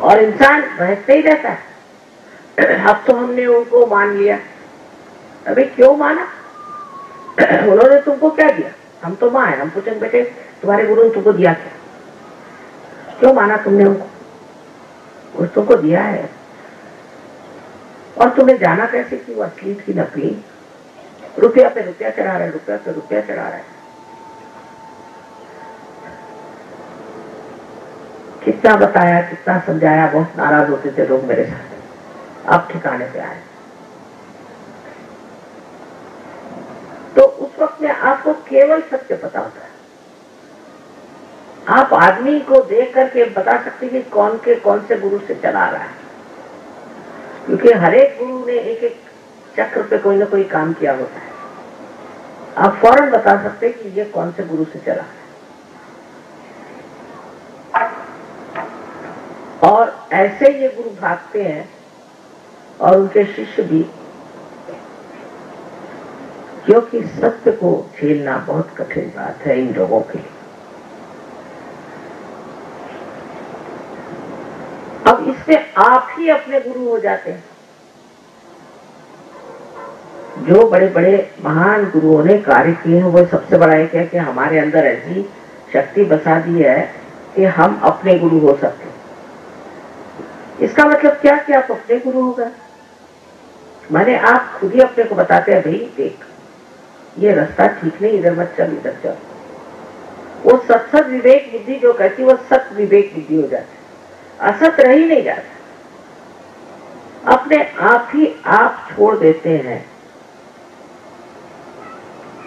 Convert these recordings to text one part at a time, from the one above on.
और इंसान बहसते ही रहता है। अब तो हमने उनको मान लिया। अभी क्यों माना? उन्होंने तुमको क्या दिया? हम तो मां है। हम पूछेंगे बेटे तुम्हारे गुरु ने तुमको दिया क्या? क्यों माना तुमने उनको? कुछ तुमको दिया है। और तुमने जाना कैसे कि वो असली थी नकली? रुपया पे रुपया चढ़ा रहे, रुपया पे रुपया चढ़ा रहे। कितना बताया, कितना समझाया, बहुत नाराज होते थे लोग मेरे साथ। आप ठिकाने पे आए तो उस वक्त में आपको केवल सत्य पता होता है। आप आदमी को देख करके बता सकते कि कौन से गुरु से चला रहा है, क्योंकि हर एक गुरु ने एक एक चक्र पे कोई ना कोई काम किया होता है। आप फौरन बता सकते कि ये कौन से गुरु से चला है। और ऐसे ये गुरु भागते हैं और उनके शिष्य भी, क्योंकि सत्य को झेलना बहुत कठिन बात है इन लोगों के लिए। अब इसमें आप ही अपने गुरु हो जाते हैं। जो बड़े बड़े महान गुरुओं ने कार्य किए हैं वो सबसे बड़ा एक है कि हमारे अंदर ऐसी शक्ति बसा दी है कि हम अपने गुरु हो सकते हैं। इसका मतलब क्या कि आप अपने गुरु हो गए। माने आप खुद ही अपने को बताते हैं, भाई देख ये रास्ता ठीक नहीं, इधर मत चल, इधर चल। वो सत्सत विवेक बुद्धि जो कहती वो सत विवेक बुद्धि हो जाती, असत रह ही नहीं जाता। अपने आप ही आप छोड़ देते हैं।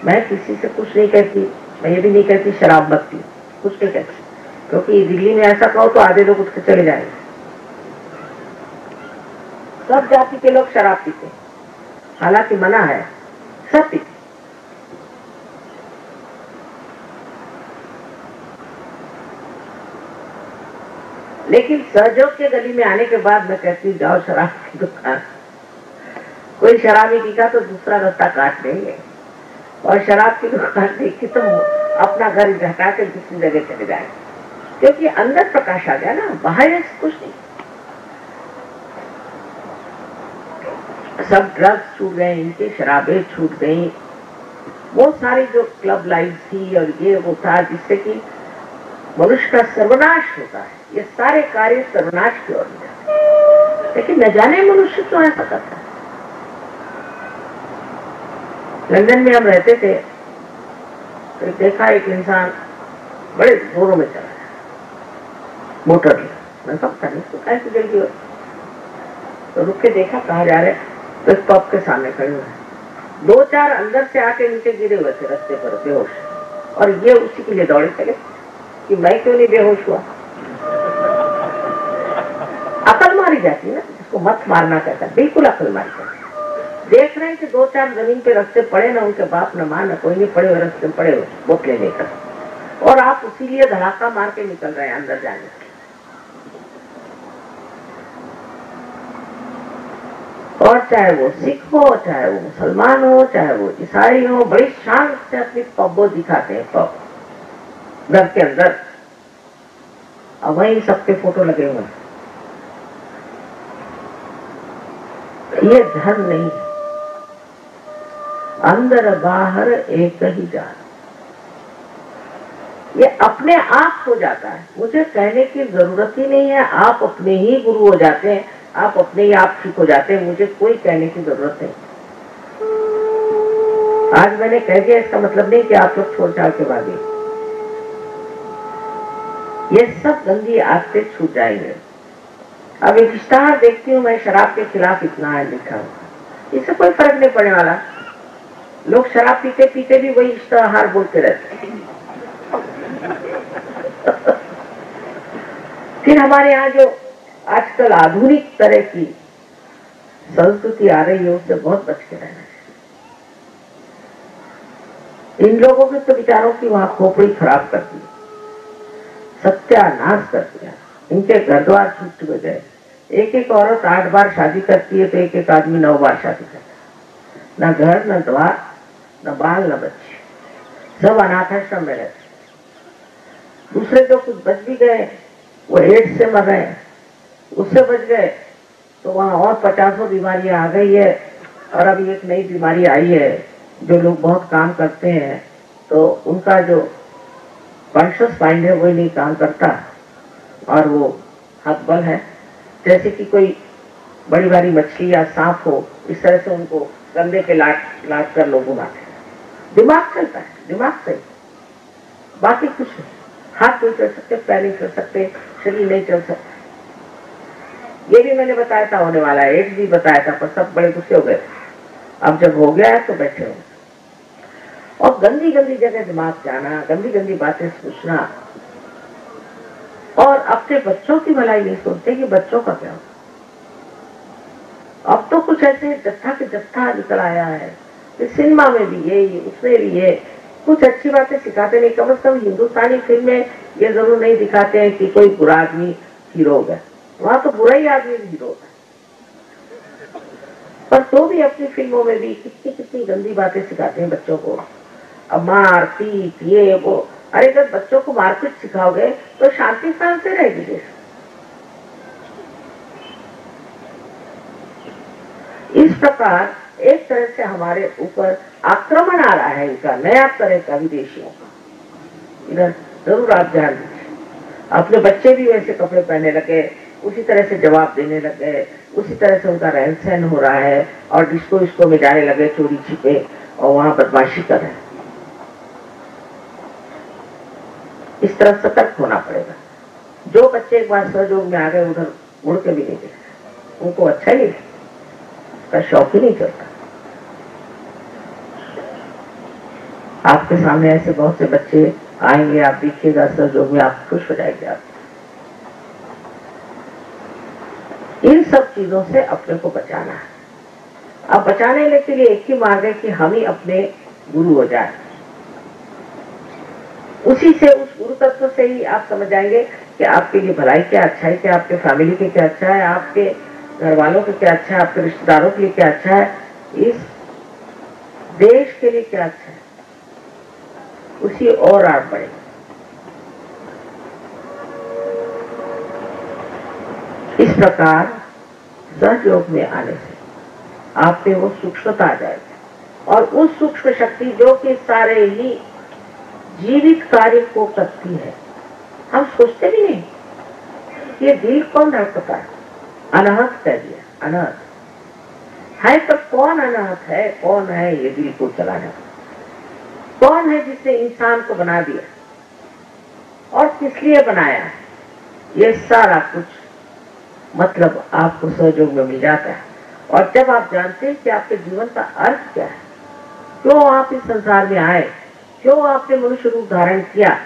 मैं किसी से कुछ नहीं कहती, मैं ये भी नहीं कहती शराब मत पी, कुछ नहीं कहती, क्योंकि दिल्ली में ऐसा कहो तो आधे लोग उठ के चले जाएंगे। सब जाति के लोग शराब पीते, हालांकि मना है, सब पीते। लेकिन सहयोग के गली में आने के बाद मैं कहती हूँ जाओ शराब की दुकान, कोई शराबी दिखा तो दूसरा रास्ता काट देंगे, और शराब की दुकान देखी तो अपना घर हटा के दूसरी जगह चले जाए, क्योंकि अंदर प्रकाश आ गया ना, बाहर कुछ नहीं। सब ड्रग्स छूट गए, इनकी शराबें छूट गई, वो सारी जो क्लब लाइफ थी और ये वो था जिससे कि मनुष्य का सर्वनाश होता है, ये सारे कार्य सर्वनाश की ओर जाते हैं। लेकिन न जाने मनुष्य तो ऐसा करता है। लंदन में हम रहते थे तो देखा एक इंसान बड़े जोरों में चला है मोटर में। मैं पता नहीं उसको कैसे जल्दी हो, तो रुक के देखा कहाँ जा रहे, तो इस पब के सामने खड़े हुए हैं। 2-4 अंदर से आके नीचे गिरे हुए थे रास्ते पर बेहोश, और ये उसी के लिए दौड़े चले कि मैं क्यों नहीं बेहोश हुआ। अकल मारी जाती है ना, जिसको मत मारना कहता है, बिल्कुल अकल मारी जाती है। देख रहे हैं कि 2-4 जमीन पे रस्ते पड़े ना, उनके बाप न मां न कोई नहीं, पड़े हुए रस्ते पड़े हुए बोतलें लेकर, और आप उसी लिए धड़ाका मार के निकल रहे हैं अंदर जाने। और चाहे वो सिख हो, चाहे वो मुसलमान हो, चाहे वो ईसाई हो, बड़ी शान से अपनी पब्बो दिखाते हैं, पब घर के अंदर, और वहीं सबके फोटो लगे हुए हैं। ये धर्म नहीं है, अंदर बाहर एक ही जान। ये अपने आप हो जाता है, मुझे कहने की जरूरत ही नहीं है। आप अपने ही गुरु हो जाते हैं, आप अपने ही आप ठीक हो जाते हैं, मुझे कोई कहने की जरूरत नहीं। आज मैंने कह दिया इसका मतलब नहीं कि आप लोग छोड़ छाड़ के भागे। ये सब गंदी आदतें छूट जाएंगे। अब एक इश्तहार देखती हूँ मैं, शराब के खिलाफ इतना है लिखा हुआ, इससे कोई फर्क नहीं पड़ने वाला। लोग शराब पीते पीते भी वही इश्तहार बोलते रहते हैं। फिर हमारे यहाँ जो आजकल आधुनिक तरह की संस्कृति आ रही है उससे बहुत बच के रहना है। इन लोगों के तो विचारों की वहां खोपड़ी खराब कर दी, सत्यानाश कर दिया। इनके घर द्वार छूट गए। एक एक औरत 8 बार शादी करती है तो एक एक आदमी 9 बार शादी करता है। न घर, न द्वार, न बाल, न बच्चे, सब अनाथाश्रम में रहते। दूसरे जो कुछ बच भी गए वो एड्स से मर रहे हैं, उससे बच गए तो वहां और 50 बीमारियां आ गई है। और अभी एक नई बीमारी आई है, जो लोग बहुत काम करते हैं तो उनका जो कॉन्शियस माइंड है वही नहीं काम करता और वो हकबल है। जैसे कि कोई बड़ी भारी मछली या सांप हो, इस तरह से उनको कंधे पे लाट कर लोग घुमाते हैं। दिमाग चलता है, दिमाग सही, बाकी कुछ नहीं। हाथ नहीं चल सकते, पैर नहीं चल सकते, शरीर नहीं चल सकता। ये भी मैंने बताया था होने वाला है, एड्स भी बताया था, पर सब बड़े गुस्से हो गए। अब जब हो गया है तो बैठे हो। और गंदी गंदी जगह दिमाग जाना, गंदी गंदी बातें सोचना, और अपने बच्चों की भलाई नहीं सोचते कि बच्चों का क्या हो। अब तो कुछ ऐसे जत्था के जत्था निकल आया है, सिनेमा में भी ये, उसमें भी ये, कुछ अच्छी बातें सिखाते नहीं। कम से कम हिंदुस्तानी फिल्म में ये जरूर नहीं दिखाते हैं कि कोई बुरा आदमी हीरो है, वहां तो बुरा ही आदमी हीरो है। पर तो भी अपनी फिल्मों में भी कितनी कितनी गंदी बातें सिखाते हैं बच्चों को। अब मार पीट ये वो, अरे अगर बच्चों को मारपीट सिखाओगे तो शांति स्थान से रहेगी देश। इस प्रकार एक तरह से हमारे ऊपर आक्रमण आ रहा है इनका, नया तरह का, विदेशियों का। इधर जरूर आप ध्यान दीजिए। अपने बच्चे भी वैसे कपड़े पहनने लगे, उसी तरह से जवाब देने लगे, उसी तरह से उनका रहन सहन हो रहा है, और डिस्को में जाने लगे चोरी छिपे और वहां बदमाशी कर रहे हैं। इस तरह सतर्क होना पड़ेगा। जो बच्चे एक बार सहयोग में आ गए उधर मुड़ के भी नहीं गए, उनको अच्छा ही नहीं, उसका शौक ही नहीं चलता। आपके सामने ऐसे बहुत से बच्चे आएंगे, आप देखिएगा सहयोग में, आप खुश हो जाएंगे। आप इन सब चीजों से अपने को बचाना है। अब बचाने के लिए एक ही मार्ग है कि हम ही अपने गुरु हो जाए। उसी से, उस गुरु तत्व से ही आप समझ जाएंगे कि आपके लिए भलाई क्या अच्छा है, क्या आपके फैमिली के क्या अच्छा है, आपके घर वालों के क्या अच्छा है, आपके रिश्तेदारों के लिए क्या अच्छा है, इस देश के लिए क्या अच्छा है। उसी और आड़ बढ़े। इस प्रकार सहयोग में आने से आप पे वो सूक्ष्मता आ जाएगी, और उस सूक्ष्म शक्ति जो कि सारे ही जीवित कार्य को करती है। हम सोचते भी नहीं ये दिल कौन धड़कता है। अनाहत कह दिया, अनाहत है तो कौन अनाहत है, कौन है ये दिल को चलाने वाला, कौन है जिसने इंसान को बना दिया और किस लिए बनाया है। ये सारा कुछ मतलब आपको सहयोग में मिल जाता है। और जब आप जानते हैं कि आपके जीवन का अर्थ क्या है, क्यों आप इस संसार में आए, क्यों आपने मनुष्य रूप धारण किया,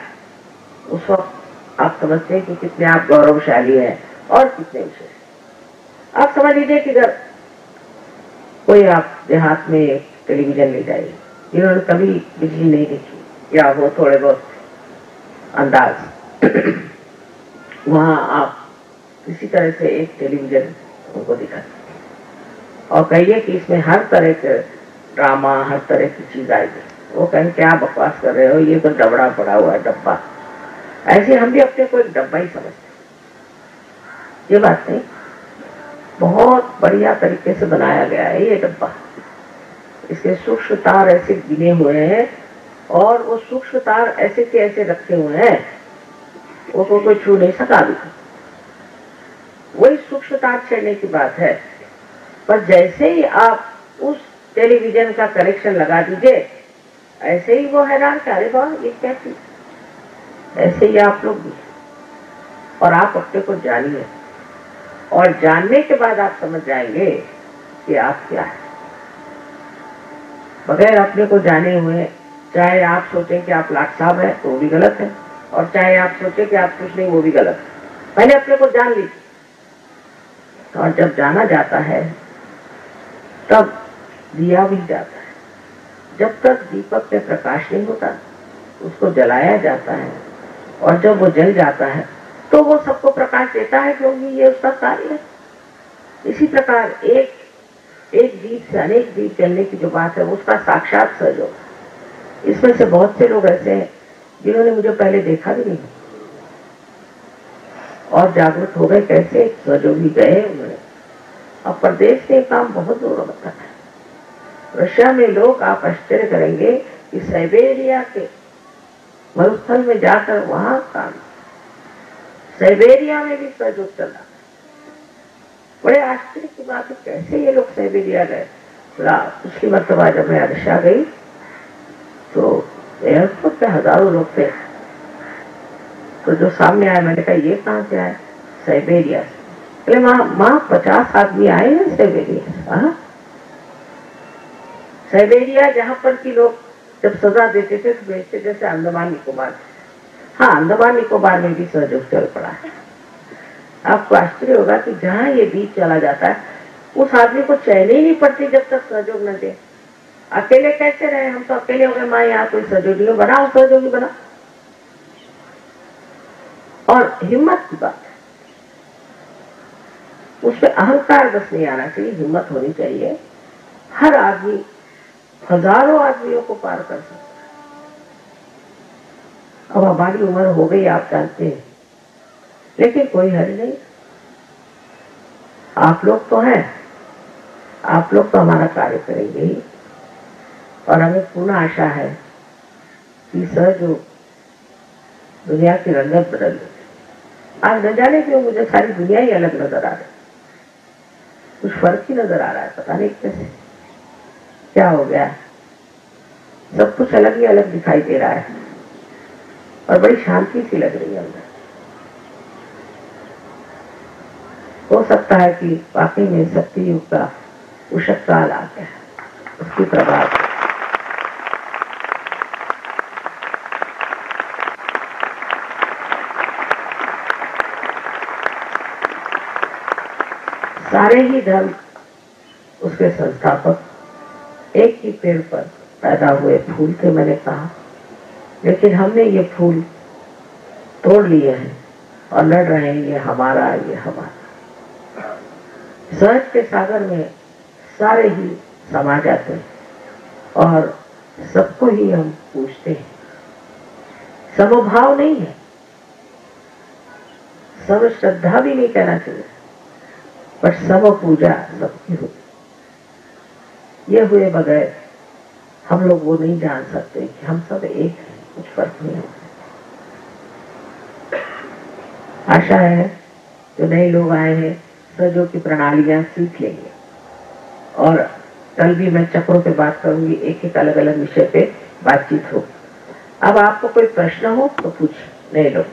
उस वक्त आप समझते हैं कि कितने आप गौरवशाली हैं और कितने विशेष। आप समझ लीजिए कि अगर कोई आप देहात में टेलीविजन ले जाइए, जिन्होंने कभी बिजली नहीं देखी या वो थोड़े बहुत अंदाज वहां आप किसी तरह से एक टेलीविजन उनको दिखाते और कहिए कि इसमें हर तरह के ड्रामा, हर तरह की चीज आएगी, वो कहें क्या बकवास कर रहे हो, ये तो डबड़ा पड़ा हुआ है डब्बा। ऐसे हम भी अपने को एक डब्बा ही समझते। ये बात नहीं, बहुत बढ़िया तरीके से बनाया गया है ये डब्बा। इसके सूक्ष्म तार ऐसे गिने हुए हैं और वो सूक्ष्म तार ऐसे के ऐसे रखे हुए हैं, वो कोई छू नहीं सका अभी। वही सूक्ष्म तार छेड़ने की बात है। पर जैसे ही आप उस टेलीविजन का कनेक्शन लगा दीजिए, ऐसे ही वो हैरान कि अरे वाह ये क्या चीज। ऐसे ही आप लोग भी, और आप अपने को जानिए, और जानने के बाद आप समझ जाएंगे कि आप क्या है। बगैर अपने को जाने हुए, चाहे आप सोचें कि आप लाट साहब है तो वो भी गलत है, और चाहे आप सोचें कि आप कुछ नहीं वो भी गलत है। पहले अपने को जान लीजिए, और जब जाना जाता है तब दिया भी जाता है। जब तक दीपक में प्रकाश नहीं होता उसको जलाया जाता है, और जब वो जल जाता है तो वो सबको प्रकाश देता है, क्योंकि ये उसका कार्य है। इसी प्रकार एक दीप से अनेक दीप जलने की जो बात है उसका साक्षात सहयोग। इसमें से बहुत से लोग ऐसे हैं जिन्होंने मुझे पहले देखा भी नहीं, और जागरूक हो गए। कैसे? सहयोगी गए उन्होंने, अब प्रदेश ने काम बहुत दूर बताया। रशिया में लोग, आप आश्चर्य करेंगे कि साइबेरिया के मरुस्थल में जाकर वहां काम, साइबेरिया में भी सहयोग चला। बड़े आश्चर्य की बात है, कैसे ये लोग साइबेरिया गए। पिछली मरतबा जब मैं रशिया गई तो एयरपोर्ट पे हजारों लोग थे, तो जो सामने आया मैंने कहा ये कहाँ से आए? साइबेरिया से। बोले माँ 50 आदमी आए हैं साइबेरिया। हाँ, साइबेरिया जहां पर की लोग जब सजा देते थे तो भेजते जैसे अंडमान निकोबार। हाँ, अंडमान निकोबार में भी सहयोग चल पड़ा है। आपको आश्चर्य होगा कि जहां ये बीच चला जाता है उस आदमी को चैन ही नहीं पड़ती जब तक सहयोग न दे। अकेले कैसे रहे? हम तो अकेले हो गए, माँ यहाँ कोई सहयोगी बनाओ, सहयोगी बना। और हिम्मत की बात है, उसमें अहंकार बस नहीं आना चाहिए, हिम्मत होनी चाहिए। हर आदमी हजारों आदमियों को पार कर सकता है। अब हमारी उम्र हो गई, आप जानते हैं, लेकिन कोई हल नहीं। आप लोग तो हैं, आप लोग तो हमारा कार्य करेंगे ही, और हमें पूर्ण आशा है कि सहयोग दुनिया की रंगत बदल देगी। आज न जाने क्यों मुझे सारी दुनिया ही अलग नजर आ रही, कुछ फर्क ही नजर आ रहा है, पता नहीं कैसे, क्या हो गया। सब कुछ अलग ही अलग दिखाई दे रहा है और बड़ी शांति सी लग रही है अंदर। हो सकता है कि वाकई में शक्ति युग का उषक काल आ गया, उसकी प्रभाव। सारे ही धर्म, उसके संस्थापक एक ही पेड़ पर पैदा हुए फूल थे, मैंने कहा, लेकिन हमने ये फूल तोड़ लिए हैं और लड़ रहे हैं, ये हमारा, ये हमारा। सहज के सागर में सारे ही समा जाते हैं और सबको ही हम पूछते हैं। समभाव नहीं है, सब श्रद्धा भी नहीं कहना चाहिए, पर सब पूजा सबकी होती। ये हुए बगैर हम लोग वो नहीं जान सकते कि हम सब एक हैं, कुछ फर्क नहीं होता। आशा है जो नए लोग आए हैं सहयोग की प्रणालियां सीख लेंगे, और कल भी मैं चक्रों पे बात करूंगी, एक एक अलग अलग विषय पे बातचीत हो। अब आपको कोई प्रश्न हो तो पूछ नए लोग।